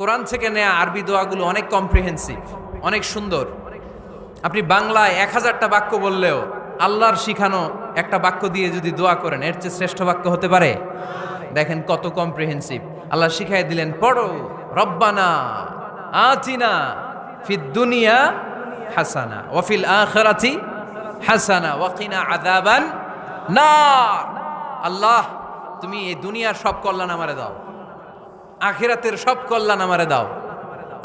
কোরআন থেকে নেয়া আরবি দোয়াগুলো অনেক কম্প্রিহেন্সিভ, অনেক সুন্দর। আপনি বাংলায় 1000টা বাক্য বললেও আল্লাহর শিখানো একটা বাক্য দিয়ে যদি দোয়া করেন, এর চেয়ে শ্রেষ্ঠ বাক্য হতে পারে? দেখেন কত কম্প্রিহেন্সিভ। আল্লাহ শিখাই দিলেন, পড়ো রব্বানা আতিনা ফিদ দুনিয়া হাসানা ওয়া ফিল আখিরাতি হাসানা ওয়া কিনা আযাবান নার। আল্লাহ, তুমি এই দুনিয়ার সব কল্যাণ আমারে দাও, আখিরাতের সব কল্যাণ আমারে দাও,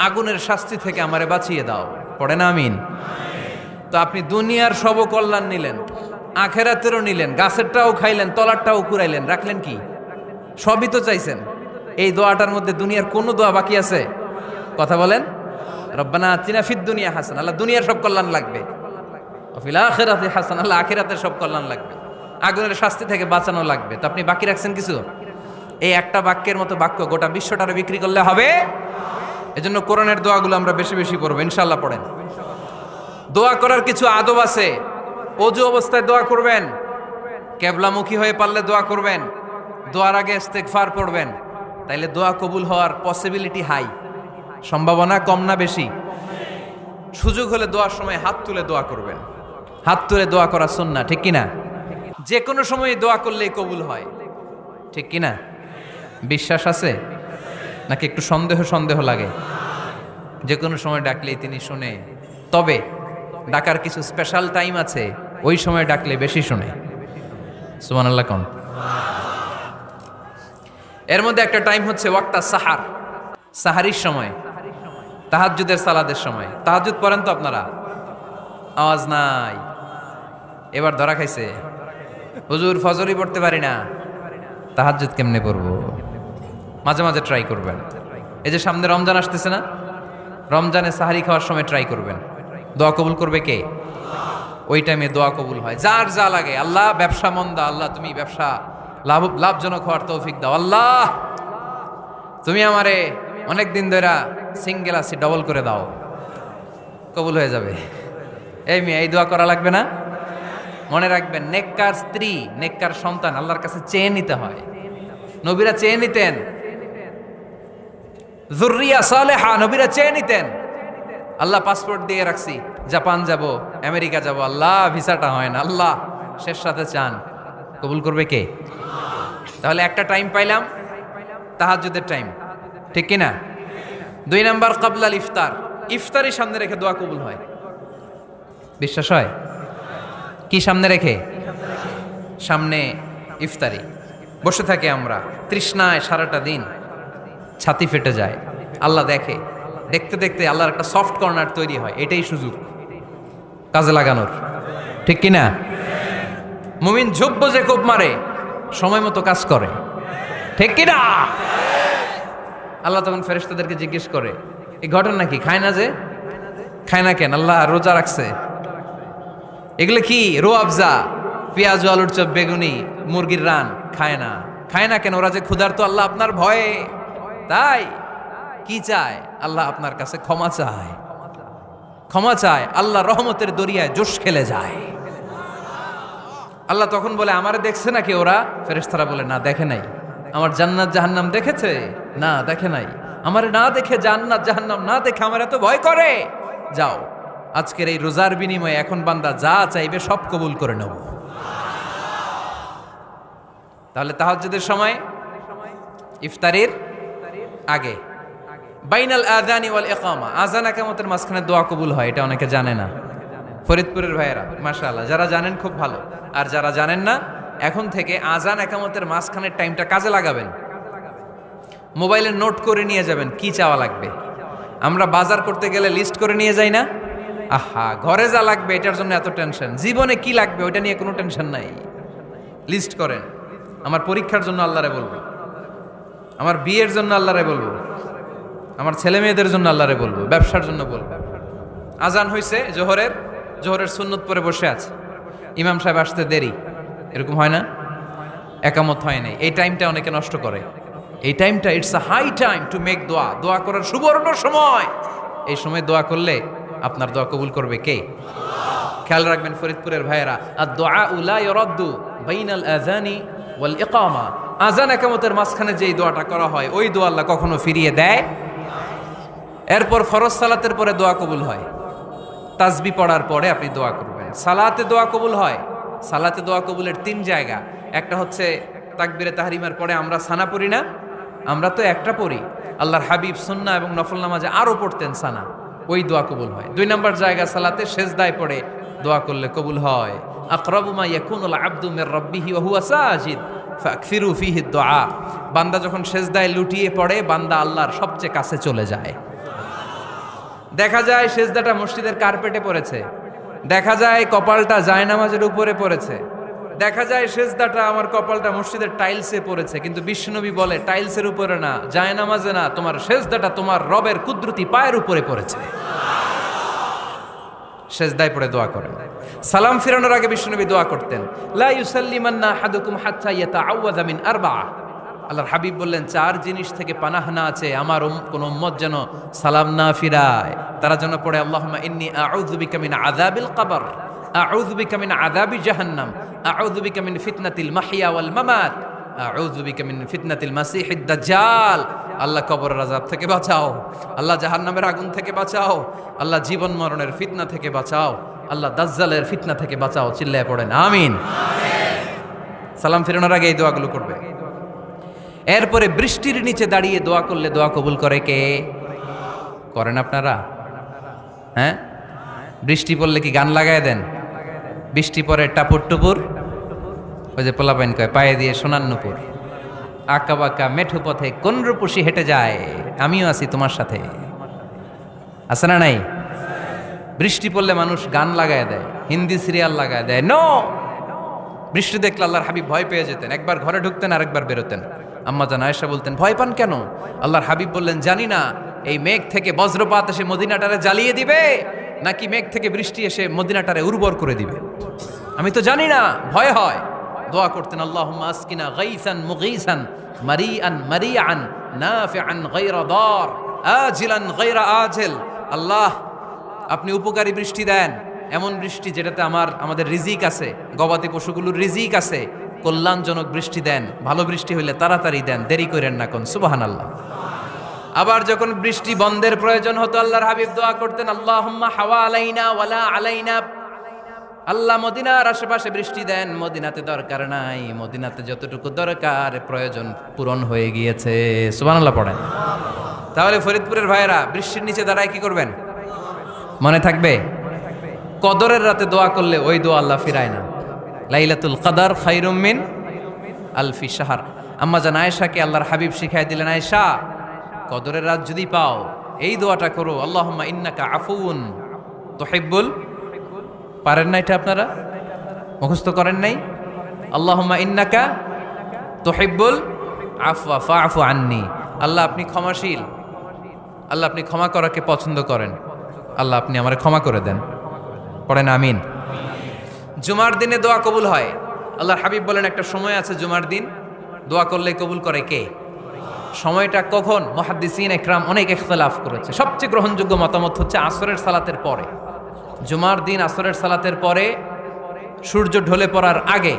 আগুনের শাস্তি থেকে আমারে বাঁচিয়ে দাও। পড়েন আমিন। তো আপনি দুনিয়ার সব কল্যাণ নিলেন, আখিরাতেরও নিলেন, গাছেরটাও খাইলেন, তলারটাও কুড়াইলেন, রাখলেন কি? সবই তো চাইছেন। এই দোয়াটার মধ্যে দুনিয়ার কোনো দোয়া বাকি আছে? কথা বলেন। রব্বানা আতিনা ফিদ দুনিয়া হাসান, আল্লাহ দুনিয়ার সব কল্যাণ লাগবে। ওয়া ফিল আখিরাতি হাসান, আল্লাহ আখিরাতের সব কল্যাণ লাগবে, আগুনের শাস্তি থেকে বাঁচানো লাগবে। তো আপনি বাকি রাখছেন কিছু? এই একটা বাক্যের মতো বাক্য গোটা বিশ্বটারে বিক্রি করলে হবে? এজন্য কোরআনের দোয়াগুলো আমরা বেশি বেশি পড়বো, ইনশাআল্লাহ। পড়েন। দোয়া করার কিছু আদব আছে। অজু অবস্থায় দোয়া করবেন, কেবলামুখী হয়ে পারলে দোয়া করবেন, দোয়ার আগে ইস্তেগফার পড়বেন, তাইলে দোয়া কবুল হওয়ার পসিবিলিটি হাই, সম্ভাবনা কম না বেশি? সুযোগ হলে দোয়ার সময় হাত তুলে দোয়া করবেন। হাত তুলে দোয়া করা সুন্নাহ, ঠিক কিনা? যে কোনো সময় দোয়া করলেই কবুল হয়, ঠিক কিনা? বিশ্বাস আছে নাকি একটু সন্দেহ সন্দেহ লাগে? যে কোনো সময় ডাকলেই তিনি শুনে, তবে ডাকার কিছু স্পেশাল টাইম আছে, ওই সময় ডাকলে বেশি শুনে। সুবহানাল্লাহ কোন? এর মধ্যে একটা টাইম হচ্ছে ওয়াক্তা সাহার, সাহারির সময়, তাহাজ্জুদের সালাদের সময়। তাহাজ্জুদ পড়েন তো আপনারা? আওয়াজ নাই, এবার ধরা খাইছে। হুজুর ফজরই পড়তে পারি না, তাহাজ্জুদ কেমনে পড়বো? মাঝে মাঝে ট্রাই করবেন। এই যে সামনে রমজান আসতেছে না, রমজানে সাহারি খাওয়ার সময় ট্রাই করবেন। দোয়া কবুল করবে কে? ওই টাইমে দোয়া কবুল হয়। যার যা লাগে, আল্লাহ ব্যবসা মন্দা, আল্লাহ তুমি ব্যবসা লাভজনক হওয়ার তৌফিক দাও, আল্লাহ তুমি আমারে অনেক দিন ধরে সিঙ্গেল আছি, ডবল করে দাও, কবুল হয়ে যাবে। এই মেয়ে, এই দোয়া করা লাগবে না? মনে রাখবেন, নেককার স্ত্রী, নেককার সন্তান আল্লাহর কাছে চেয়ে নিতে হয়। নবীরা চেয়ে নিতেন, যুররিয়া সালেহা নবীরা চেয়ে নিতেন। আল্লাহ পাসপোর্ট দিয়ে রাখছি, জাপান যাব, আমেরিকা যাব, আল্লাহ ভিসাটা হয় না, আল্লাহ শেষ সাথে চান, কবুল করবে কে? তাহলে একটা টাইম পাইলাম, তাহাজ্জুদের টাইম, ঠিক কিনা? 2 নাম্বার ক্বাবলাল ইফতার, ইফতারি সামনে রেখে দোয়া কবুল হয়। বিশ্বাস হয়? কি সামনে রেখে? সামনে ইফতারি। বসে থাকে আমরা তৃষ্ণায় সারাটা দিন, ছাতি ফেটে যায়। আল্লাহ দেখে, দেখতে দেখতে আল্লাহর একটা সফট কর্নার তৈরি হয়। এটাই সুযোগ কাজে লাগানোর, ঠিক কিনা? মুমিন ঝোপ যে কোপ মারে, সময় মতো কাজ করে, ঠিক কিনা? আল্লাহ তখন ফেরেশতাদেরকে জিজ্ঞেস করে, এই ঘটনা কি? খায় না যে? খায় না কেন? আল্লাহ রোজা রাখছে। এগুলো কি? রো আফজা, পেঁয়াজ, আলুর চপ, বেগুনি, মুরগির রান, খায় না। খায় না কেন? ওরা যে ক্ষুধার্ত, আল্লাহ আপনার ভয়ে। তাই কি চায়? আল্লাহ আপনার কাছে ক্ষমা চায়, ক্ষমা চায়। আল্লাহ রহমতের দরিয়ায় জোশ খেলে যায়। আল্লাহ তখন বলে, আমারে দেখছে নাকি ওরা? ফেরেশতারা বলে, না দেখে নাই। আমার জান্নাত জাহান্নাম দেখেছে? না দেখে নাই। আমারে না দেখে, জান্নাত জাহান্নাম না দেখে আমার এত ভয় করে। যাও, আজকের এই রোজার বিনিময়ে এখন বান্দা যা চাইবে সব কবুল করে নেব। তাহলে তাহাজ্জুদের সময়, ইফতারির আগে, বাইনাল আযানি ওয়াল ইকামা, আযান ইকামতের মাঝখানে দোয়া কবুল হয়। এটা অনেকে জানে না। ফরিদপুরের ভাইয়েরা মাশাআল্লাহ, যারা জানেন খুব ভালো, আর যারা জানেন না, এখন থেকে আযান ইকামতের মাঝখানের টাইমটা কাজে লাগাবেন। মোবাইলে নোট করে নিয়ে যাবেন কি চাওয়া লাগবে। আমরা বাজার করতে গেলে লিস্ট করে নিয়ে যাই না? আহা, ঘরে যা লাগবে এটার জন্য এত টেনশন, জীবনে কি লাগবে ওইটা নিয়ে কোনো টেনশন নাই। লিস্ট করেন। আমার পরীক্ষার জন্য আল্লাহরে বলবো, আমার বিয়ের জন্য আল্লাহরে বলবো, আমার ছেলে মেয়েদের জন্য আল্লাহরে বলবো, ব্যবসার জন্য বলবো। আজান হয়েছে জোহরের, জোহরের সুন্নত পরে বসে আছে, ইমাম সাহেব আসতে দেরি, এরকম হয় না? একামত হয় নাই, এই টাইমটা অনেকে নষ্ট করে। এই টাইমটা it's a high time to make দোয়া, দোয়া করার সুবর্ণ সময়। এই সময় দোয়া করলে আপনার দোয়া কবুল করবে কে? খেয়াল রাখবেন ফরিদপুরের ভাইয়েরা, আর দোয়া লা ইউরাদ্দু বাইনাল আযানি ওয়াল ইকামা, আযান ইকামতের মাঝখানে যেই দোয়াটা করা হয় ওই দোয়া আল্লাহ কখনো ফিরিয়ে দেয় এরপর ফরজ সালাতের পরে দোয়া কবুল হয়, তাসবি পড়ার পরে আপনি দোয়া করবেন। সালাতে দোয়া কবুল হয়, সালাতে দোয়া কবুলের 3 জায়গা। একটা হচ্ছে তাকবীরে তাহরিমার পরে আমরা সানা পড়ি না, আমরা তো একটা পড়ি, আল্লাহর হাবিব সুন্নাহ এবং নফল নামাজে আরও পড়তেন সানা, ওই দোয়া কবুল হয়। 2 নম্বর জায়গা সালাতে সেজদায় পড়ে দোয়া করলে কবুল হয়। আকরাবু মা ইয়াকুনুল আবদু মির রাব্বিহি ওয়া হুয়া সাজিদ ফাকসিরু ফিহি দুআ। বান্দা যখন সেজদায় লুটিয়ে পড়ে বান্দা আল্লাহর সবচেয়ে কাছে চলে যায়। দেখা যায় সেজদাটা মসজিদের কার্পেটে পড়েছে, দেখা যায় কপালটা জায়নামাজের উপরে পড়েছে, দেখা যায় সেজদাটা আমার কপালটা মসজিদের টাইলসে পড়েছে, কিন্তু বিশ্বনবী বলে টাইলসের উপরে না, জায়নামাজে না, তোমার সেজদাটা তোমার রবের কুদরতি পায়ের উপরে পড়েছে। সেজদায় পড়ে দোয়া করেন। সালাম ফিরানোর আগে বিশ্বনবী দোয়া করতেন, লা ইউসাল্লিমান্না আহাদুকুম হাত্তা ইয়াতাআওয়াযা মিন আরবা'a। আল্লাহর হাবিব বললেন 4 জিনিস থেকে পানাহ না আছে আমার কোন উম্মত যেন সালাম না ফিরায়। তারা যেন পড়ে আল্লাহুম্মা ইন্নী আউযু বিকা মিন আযাবিল কবর, আউযু বিকা মিন আযাবি জাহান্নাম, আউযু বিকা মিন ফিতনাতিল মাহইয়া ওয়াল মামাত, আউযু বিকা মিন ফিতনাতিল মাসিহিদ দাজ্জাল। আল্লাহ কবরের আযাব থেকে বাঁচাও, আল্লাহ জাহান্নামের আগুন থেকে বাঁচাও, আল্লাহ জীবন মরণের ফিতনা থেকে বাঁচাও, আল্লাহ দাজ্জালের ফিতনা থেকে বাঁচাও। চিল্লায় পড়েন আমিন। সালাম ফিরানোর আগে এই দোয়াগুলো করবে। এরপরে বৃষ্টির নিচে দাঁড়িয়ে দোয়া করলে দোয়া কবুল করে কে? করেন আপনারা? হ্যাঁ, বৃষ্টি পড়লে কি গান লাগায় দেন? বৃষ্টি পরে টাপুর টুপুর, ওই যে পোলাপাইন কয় পায়ে দিয়ে সোনার নুপুর, আঁকা বাঁকা মেঠো পথে কোন রূপসী হেঁটে যায়, আমিও আছি তোমার সাথে, আছে না নাই? বৃষ্টি পড়লে মানুষ গান লাগায় দেয়, হিন্দি সিরিয়াল লাগায় দেয়। নো, বৃষ্টি দেখলে আল্লাহর হাবিব ভয় পেয়ে যেতেন, একবার ঘরে ঢুকতেন আর একবার বেরোতেন। আম্মা জান আয়েশা বলতেন, ভয় পান কেন? আল্লাহর হাবিব বললেন, জানি না এই মেঘ থেকে বজ্রপাত এসে মদিনাটারে জ্বালিয়ে দিবে নাকি মেঘ থেকে বৃষ্টি এসে মদিনাটারে উর্বর করে দিবে, আমি তো জানি না, ভয় হয়। দোয়া করতেন, আল্লাহুম্মা আসকিনা গাইসান মুগীসান মারিআন মারিআন নাফিআন গায়রা দার আজিলান গায়রা আজিল। আল্লাহ, আপনি উপকারী বৃষ্টি দেন, এমন বৃষ্টি যেটাতে আমাদের রিজিক আছে, গবাদি পশুগুলোর রিজিক আছে, কল্যাণজনক বৃষ্টি দেন, ভালো বৃষ্টি হইলে তাড়াতাড়ি দেন, দেরি করেন না কোন। সুবহানাল্লাহ। আবার যখন বৃষ্টি বন্ধের প্রয়োজন হতো আল্লাহর হাবিব দোয়া করতেন, আল্লাহুম্মা হাওয়া আলাইনা ওয়ালা আলাইনা। আল্লাহ মদিনার আশেপাশে বৃষ্টি দেন, মদিনাতে দরকার নাই, মদিনাতে যতটুকু দরকার প্রয়োজন পূরণ হয়ে গিয়েছে। সুবহানাল্লাহ পড়েন। তাহলে ফরিদপুরের ভাইয়েরা বৃষ্টির নিচে দাঁড়ায় কি করবেন? মনে থাকবে কদরের রাতে দোয়া করলে ওই দোয়া আল্লাহ ফিরায় না। লাইলাতুল কদর খায়রুম মিন আলফি শাহর। আম্মা জান আয়েশাকে আল্লাহর হাবিব শিখাই দিলেন, আয়েশা কদরের রাত যদি পাও এই দোয়াটা করো, আল্লাহুম্মা ইন্নাকা আফুউন তুহিব্বুল। পারেন না এটা? আপনারা মুখস্থ করেন নাই? আল্লাহুম্মা ইন্নাকা তুহিব্বুল আফওয়া ফাআফু আন্নি। আল্লাহ আপনি ক্ষমাশীল, আল্লাহ আপনি ক্ষমা করাকে পছন্দ করেন, আল্লাহ আপনি আমারে ক্ষমা করে দেন। পড়েন আমিন। জুমার দিনে দোয়া কবুল হয়। আল্লাহর হাবিব বলেন একটা সময় আছে জুমার দিন দোয়া করলে কবুল করে কে? সময়টা কখন? মুহাদ্দিসিন ইকরাম অনেক ইখতিলাফ করেছে। সবচেয়ে গ্রহণযোগ্য মতামত হচ্ছে আসরের সালাতের পরে। জুমার দিন আসরের সালাতের পরে সূর্য ঢলে পড়ার আগে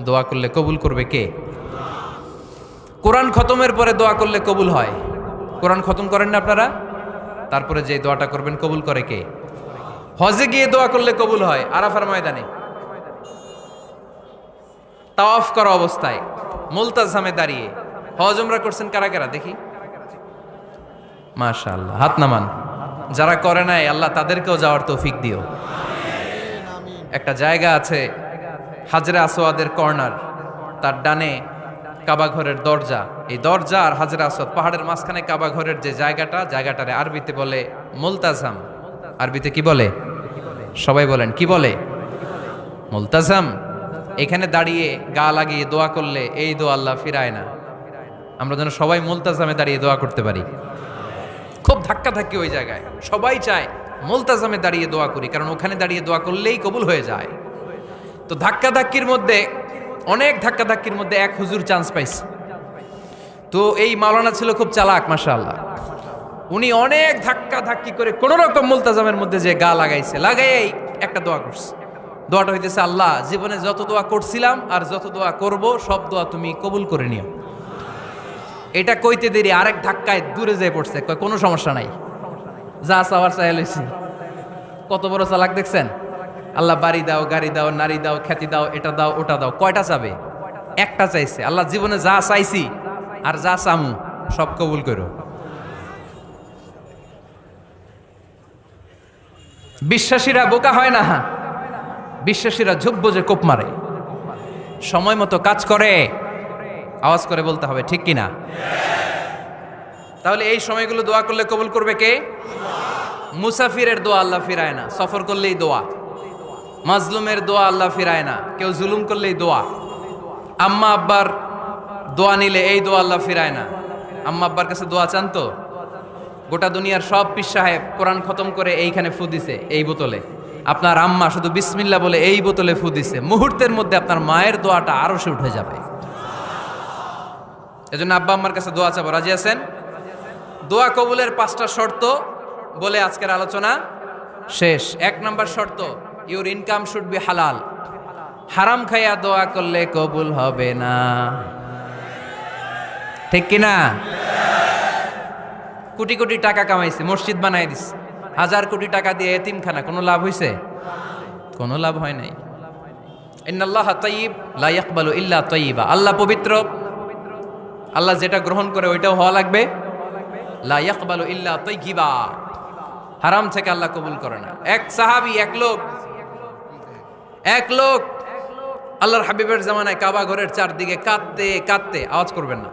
দোয়া করলে কবুল করবে কে? কোরআন খতমের পরে দোয়া করলে কবুল হয়। কোরআন খতম করেন না আপনারা? তারপরে যে দোয়াটা করবেন কবুল করে কে? হজে গিয়ে দোয়া করলে কবুল হয়। আরাফার ময়দানে তাওয়াফ করা অবস্থায় মুলতাজামে দাঁড়িয়ে। হজ উমরা করছেন কারা কারা দেখি? মাশাআল্লাহ, হাত নামান। যারা করে নাই আল্লাহ তাদেরকেও যাওয়ার তৌফিক দিও। একটা জায়গা আছে হাজরে আসওয়াদের কর্নার, তার ডানে কাবা ঘরের দরজা। এই দরজা আর হাজরে আসওয়াদ পাহাড়ের মাঝখানে কাবা ঘরের যে জায়গাটারে আরবিতে বলে মুলতাজাম। আরবিতে কি বলে? সবাই বলেন কি বলে? মুলতাজাম। এখানে দাঁড়িয়ে গা লাগিয়ে দোয়া করলে এই দোয়া আল্লাহ ফিরায় না। আমরা যেন সবাই মুলতাজামে দাঁড়িয়ে দোয়া করতে পারি। খুব ধাক্কা ধাক্কি ওই জায়গায়, সবাই চায় মুলতাজামে দাঁড়িয়ে দোয়া করি, কারণ ওখানে দাঁড়িয়ে দোয়া করলেই কবুল হয়ে যায়। তো ধাক্কা ধাক্কির মধ্যে, অনেক ধাক্কা ধাক্কির মধ্যে এক হুজুর চান্স পাইছে। তো এই মাওলানা ছিল খুব চালাক, মাশাআল্লাহ। উনি অনেক ধাক্কা ধাক্কি করে কোন রকম মুলতাজামের মধ্যে যে গা লাগাইছে, লাগাই একটা দোয়া করছে। দোয়াটা হইতেছে, আল্লাহ জীবনে যত দোয়া করছিলাম আর যত দোয়া করব সব দোয়া তুমি কবুল করে নিও। এটা কইতে দেরি আরেক ধাক্কায় দূরে যেয়ে পড়ছে, কয় কোনো সমস্যা নাই, যা চাওয়ার চাই লইছি। কত বড় চালাক দেখছেন? আল্লাহ বাড়ি দাও, গাড়ি দাও, নারী দাও, খ্যাতি দাও, এটা দাও, ওটা দাও, কয়টা চাবে? একটা চাইছে। আল্লাহ জীবনে যা চাইছি আর যা চামু সব কবুল করো। বিশ্বাসীরা বোকা হয় না, বিশ্বাসীরা ঝুব্ব যে কোপ মারে, সময় মতো কাজ করে। আওয়াজ করে বলতে হবে ঠিক কিনা? তাহলে এই সময়গুলো দোয়া করলে কবুল করবে কে? মুসাফিরের দোয়া আল্লাহ ফিরায় না, সফর করলেই দোয়া। মাজলুমের দোয়া আল্লাহ ফিরায় না, কেউ জুলুম করলেই দোয়া। আম্মা আব্বার দোয়া নিলে এই দোয়া আল্লাহ ফিরায় না। আম্মা আব্বার কাছে দোয়া চান তো? গোটা দুনিয়ার সব পীর সাহেব কোরআন খতম করে এইখানে ফু দিছে এই বোতলে, আপনার আম্মা শুধু বিসমিল্লাহ বলে এই বোতলে ফু দিছে, মুহূর্তের মধ্যে আপনার মায়ের দোয়াটা আরো সে উঠে যাবে। এজন্য আব্বা আম্মার কাছে দোয়া চাবো, রাজি আছেন? দোয়া কবুলের 5টা শর্ত বলে আজকের আলোচনা শেষ। 1 নম্বর শর্ত, ইউর ইনকাম শুড বি হালাল। হারাম খাইয়া দোয়া করলে কবুল হবে না, ঠিক কিনা? কোটি কোটি টাকা কামাইছে, মসজিদ বানাই দিছে, 1000 কোটি টাকা দিয়ে এতিমখানা, কোনো লাভ হইছে? কোনো লাভ হয় নাই। ইন্নাল্লাহা তাইয়্যিব লা ইয়াকবালু ইল্লা তাইয়্যিবা। আল্লাহ পবিত্র, আল্লাহ যেটা গ্রহণ করে ওইটাও হওয়া লাগবে। লা ইয়াকবালু ইল্লা তাইয়্যিবা, হারাম থেকে আল্লাহ কবুল করে না। এক সাহাবী, এক লোক আল্লাহর হাবিবের জামানায় কাবা ঘরের চারদিকে কাঁদতে কাঁদতে, আওয়াজ করবেন না,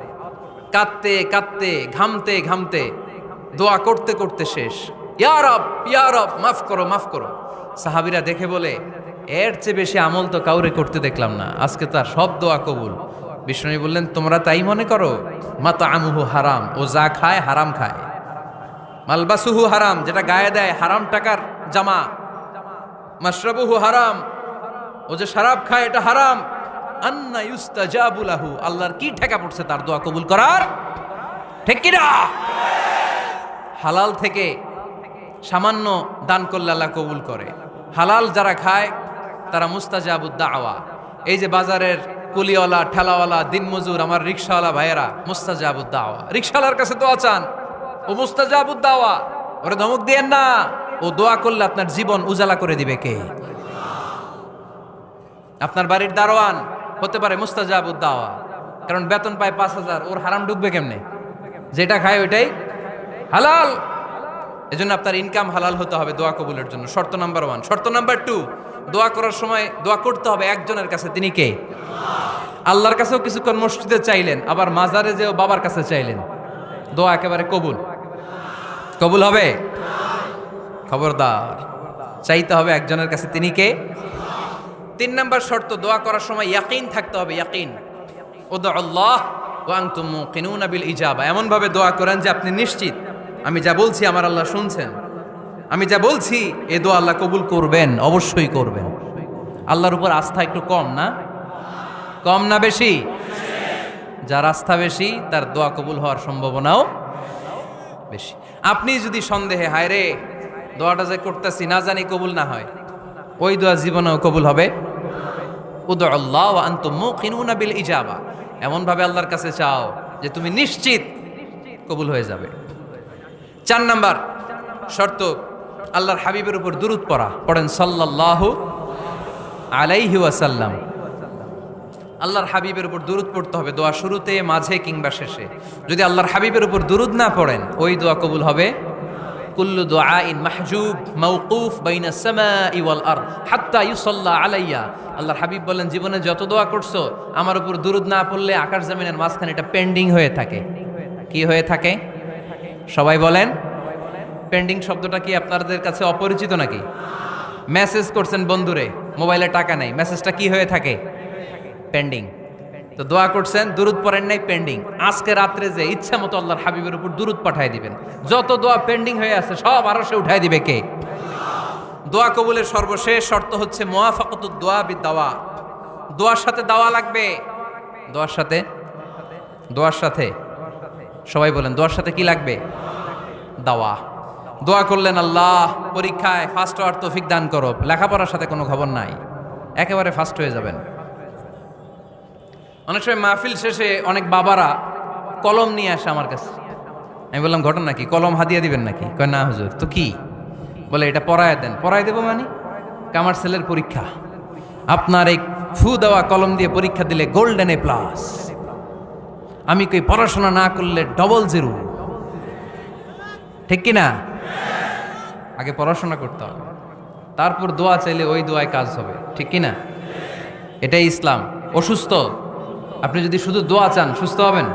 কাঁদতে কাঁদতে, ঘামতে ঘামতে, দোয়া করতে করতে শেষ। ইয়া রব, ইয়া রব, মাফ করো, মাফ করো। সাহাবীরা দেখে বলে, এর চেয়ে বেশি আমল তো কাউরে করতে দেখলাম না, আজকে তার সব দোয়া কবুল। বিষ্ণু বললেন, তোমরা তাই মনে করো? মাতাআমুহু হারাম, ও যা খায় হারাম খায়। মালবাসুহু হারাম, যেটা গায়ে দেয় হারাম টাকার জামা। মাশরাবুহু হারাম, ও যে শরাব খায় এটা হারাম। আন্না ইউস্তাজাবু লাহু, আল্লাহর কি ঠেকা পড়ছে তার দোয়া কবুল করার, ঠিক কি না? হালাল থেকে সামান্য দান করলে আল্লাহ কবুল করে। হালাল যারা খায় তারা মুস্তাজাবুদ দাওয়া। এই যে বাজারের কুলিওয়ালা, ঠেলাওয়ালা, দিনমজুর, আমার রিকশাওয়ালা ভাইয়েরা, মুস্তাজাবুদ দাওয়া। রিকশাওয়ালার কাছে দোয়া চান, ও মুস্তাজাবুদ দাওয়া, ওরে ধমক দিয়েন না। ও দোয়া করলে আপনার জীবন উজালা করে দিবে কে? আপনার বাড়ির দারোয়ান হতে পারে মুস্তাজাবুদ দাওয়া, কারণ বেতন পায় 5000, ওর হারাম ঢুকবে কেমনে? যেটা খায় ওইটাই হালাল। এজন্য আপনার ইনকাম হালাল হতে হবে দোয়া কবুলের জন্য। শর্ত নাম্বার 1। শর্ত নাম্বার 2, দোয়া করার সময় দোয়া করতে হবে একজনের কাছে, তিনি কে? আল্লাহর কাছেও কিছুক্ষণ মসজিদে চাইলেন, আবার মাজারে যেও বাবার কাছে চাইলেন, দোয়া একেবারে কবুল। কবুল হবে? খবরদার, চাইতে হবে একজনের কাছে, তিনি কে? 3 নাম্বার শর্ত, দোয়া করার সময় ইয়াকিন থাকতে হবে। ইয়াকিন, উদউ আল্লাহ ওয়া আনতুম মুকিনুনা বিল ইজাবা। এমন ভাবে দোয়া করেন যে আপনি নিশ্চিত, আমি যা বলছি আমার আল্লাহ শুনছেন, আমি যা বলছি এই দোয়া আল্লাহ কবুল করবেন, অবশ্যই করবেন। আল্লাহর উপর আস্থা একটু কম না? কম না বেশি? যার আস্থা বেশি তার দোয়া কবুল হওয়ার সম্ভাবনাও বেশি। আপনি যদি সন্দেহে, হায় রে দোয়াটা যে করতেছি না জানি কবুল না হয়, ওই দোয়া জীবনেও কবুল হবে। উদউ আল্লাহ ওয়া আনতুম মুকিনুনা বিল ইজাবা, এমন ভাবে আল্লাহর কাছে চাও যে তুমি নিশ্চিত কবুল হয়ে যাবে। 4 নাম্বার শর্ত, আল্লাহর হাবিবের উপর দুরূদ পড়া। পড়েন সাল্লাল্লাহু আলাইহি ওয়াসাল্লাম। আল্লাহর হাবিবের উপর দুরূদ পড়তে হবে দোয়া শুরুতে, মাঝে কিংবা শেষে। যদি আল্লাহর হাবিবের উপর দুরূদ না পড়েন, ওই দোয়া কবুল হবে। কুল্লু দুআইন মাহজুব মাওকুফ বাইনা সামাই ওয়াল আরদ হাত্তা ইউসাল্লা আলাইয়া। আল্লাহর হাবিব বলেন, জীবনে যত দোয়া করছো আমার উপর দুরূদ না পড়লে আকাশ জমিনের মাঝখানে এটা পেন্ডিং হয়ে থাকে। কি হয়ে থাকে? সবাই বলেন। পেন্ডিং শব্দটা কি আপনাদের কাছে অপরিচিত নাকি? মেসেজ করছেন বন্ধুরে, মোবাইলে টাকা নাই, মেসেজটা কি হয়ে থাকে? পেন্ডিং। তো দোয়া করছেন, দুরূদ পড়েন নাই, পেন্ডিং। আজকে রাত্রে যে ইচ্ছা মতো আল্লাহর হাবিবের উপর দুরূদ পাঠায় দিবেন, যত দোয়া পেন্ডিং হয়ে আছে সব আরশে উঠায় দিবে কে? দোয়া কবুলের সর্বশেষ শর্ত হচ্ছে মুওয়াফাকাতুদ দোয়া বিদ-দাওয়া। দোয়ার সাথে দাওয়া লাগবে। দোয়ার সাথে সবাই বলেন, দোয়ার সাথে কি লাগবে? দাওয়া। দোয়া করলেন, আল্লাহ পরীক্ষায় ফার্স্ট হওয়ার তৌফিক দান করো, লেখাপড়ার সাথে কোনো খবর নাই, একেবারে ফার্স্ট হয়ে যাবেন। অনেক সময় মাহফিল শেষে অনেক বাবারা কলম নিয়ে আসে আমার কাছে। আমি বললাম ঘটনা কি, কলম হাদিয়া দিবেন নাকি? কয় না হুজুর। তো কি? বলে এটা পড়ায় দেন। পড়ায় দেবো মানে? আমার ছেলের পরীক্ষা, আপনার এই ফু দেওয়া কলম দিয়ে পরীক্ষা দিলে গোল্ডেন এ প্লাস। আমি কই পড়াশোনা না করলে ডবল জিরো, ঠিক কিনা? আগে পড়াশোনা করতে হবে, তারপর দোয়া চাইলে ওই দোয়ায় কাজ হবে, ঠিক কিনা? এটাই ইসলাম। অসুস্থ আপনি যদি শুধু দোয়া চান সুস্থ হবেন?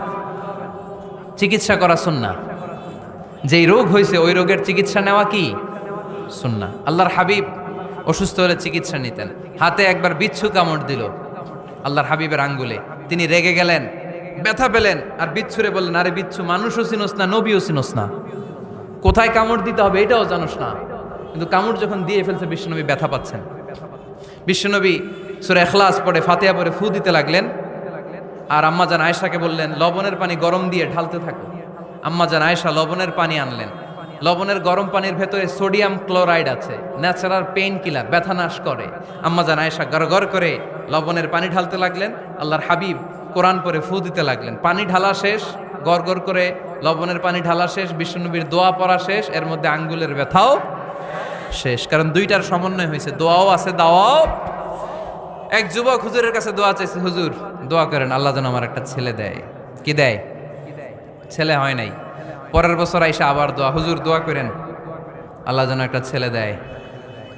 চিকিৎসা করা সুন্নাহ। যেই রোগ হয়েছে ওই রোগের চিকিৎসা নেওয়া কি সুন্নাহ। আল্লাহর হাবিব অসুস্থ হলে চিকিৎসা নিতেন। হাতে একবার বিচ্ছু কামড় দিল আল্লাহর হাবিবের আঙ্গুলে, তিনি রেগে গেলেন, ব্যথা পেলেন, আর বিচ্ছুরে বললেন, আরে বিচ্ছু, মানুষও চিনোস না, নবীও চিনোস না, কোথায় কামড় দিতে হবে এটাও জানোস না। কিন্তু কামড় যখন দিয়ে ফেলছে বিশ্বনবী ব্যথা পাচ্ছেন। বিশ্বনবী সূরা ইখলাস পড়ে, ফাতিহা পড়ে ফু দিতে লাগলেন। আর আম্মাজান আয়েশাকে বললেন, লবণের পানি গরম দিয়ে ঢালতে থাকো। আম্মাজান আয়েশা লবণের পানি আনলেন। লবণের গরম পানির ভেতরে সোডিয়াম ক্লোরাইড আছে, ন্যাচারাল পেইন কিলার, ব্যথা নাশ করে। আম্মাজান আয়েশা গড়গড় করে লবণের পানি ঢালতে লাগলেন। আল্লাহর হাবিব কোরআন পড়ে ফু দিতে লাগলেন। পানি ঢালা শেষ, গড়গড় করে লবণের পানি ঢালা শেষ, বিশ্বনবীর দোয়া পড়া শেষ, এর মধ্যে আঙ্গুলের ব্যথাও শেষ। কারণ দুইটার সমন্বয় হয়েছে, দোয়াও আছে, দাওয়াও। এক যুবক হুজুরের কাছে দোয়া চাইছে, হুজুর দোয়া করেন আল্লাহ যেন আমার একটা ছেলে দেয়। কি দেয়? ছেলে হয় নাই। পরের বছর আইসা আবার দোয়া, হুজুর দোয়া করেন আল্লাহ যেন একটা ছেলে দেয়।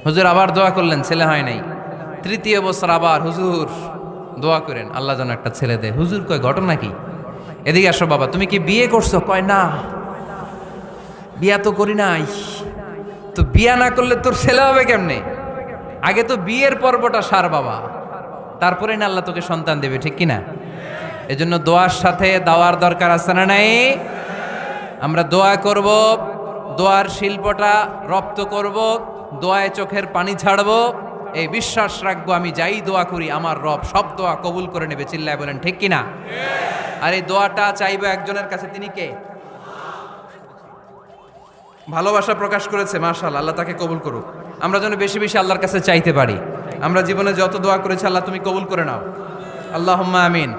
হুজুর আবার দোয়া করলেন, ছেলে হয় নাই। তৃতীয় বছর আবার, হুজুর দোয়া করেন আল্লাহ যেন একটা ছেলে দেয়। হুজুর কয় ঘটনা কি? এদিকে আসো বাবা, তুমি কি বিয়ে করছো? কয় না, বিয়া তো করি নাই। তো বিয়া না করলে তোর ছেলে হবে কেমনে? আগে তো বিয়ের পর্বটা সার বাবা, তারপরে না আল্লাহ তোকে সন্তান দেবে, ঠিক কিনা? এজন্য দোয়ার সাথে দাওয়ার দরকার আছে না নাই? আমরা দোয়া করব, দোয়ার শিল্পটা রপ্ত করব, দোয়ায় চোখের পানি ছাড়ব, এই বিশ্বাস রাখবো আমি যাই দোয়া করি আমার রব সব দোয়া কবুল করে নেবে। চিল্লায় বলেন ঠিক কিনা? আর এই দোয়াটা চাইবো একজনের কাছে, তিনি কে? ভালোবাসা প্রকাশ করেছে, মাশাআল্লাহ, আল্লাহ তাকে কবুল করুক। আমরা যেন বেশি বেশি আল্লাহর কাছে চাইতে পারি। আমরা জীবনে যত দোয়া করেছি আল্লাহ তুমি কবুল করে নাও, আল্লাহুম্মা আমিন।